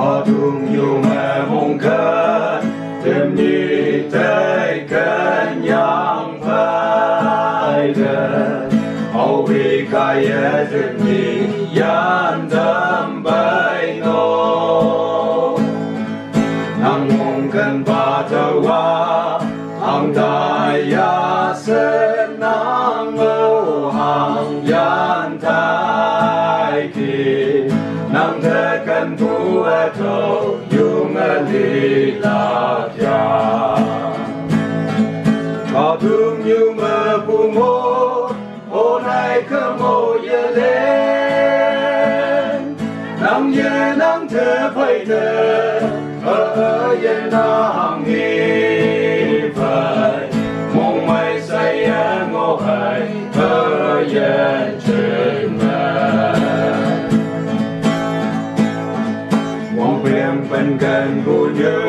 có thương yêu mẹ mong khát thêm nhị thế kén nhang phải gần hậu vì khai thêm nhị yan thâm bay nô nang mong cần ba thơ hoa hàng đại ya sen nang ngô hàng yan thái kỳ nang thế cần thu thâu dung đi lạc cha có thương như mơ phù mô hôm nay khơ mô ye lên nang ye nang thế phải thế ở ye nang nghi phải mong mai say ngô hay ở ye trên bên gần cô nhớ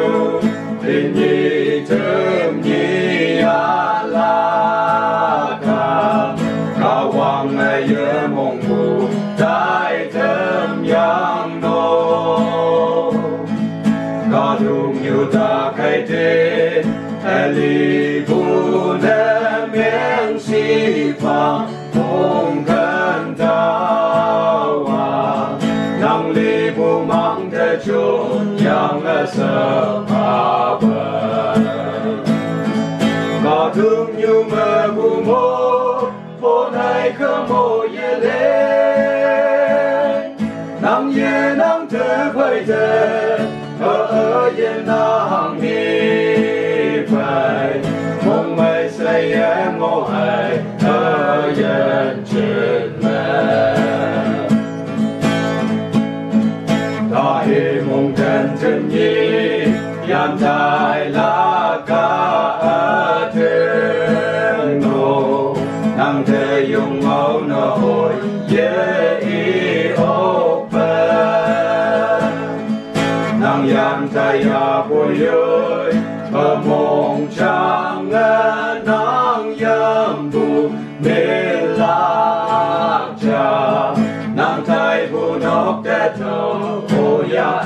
tình nhị thơm nhị a la ca ca hoàng ngày nhớ mong mù trái thơm yang nô ca dung như ta khai thế li bu nè miếng si pha mong cần tao nang li bu mang thế chốn yang sơ pa bờ có thương như mơ bu mô hôm nay khơ mô ye lên nang ye nang thế phải thế ở ye nang hi phải mong mai say em ngô hay ở ye trên mẹ ta hi mong cần chân nhi yan thái la ca ở thiên nô nang thế dung ngẫu nô hồi ye y ô bê nang yan thái ya bồi ơi ở mong trang nang yam tu mê la cha nang thái bu nóc té thâu ya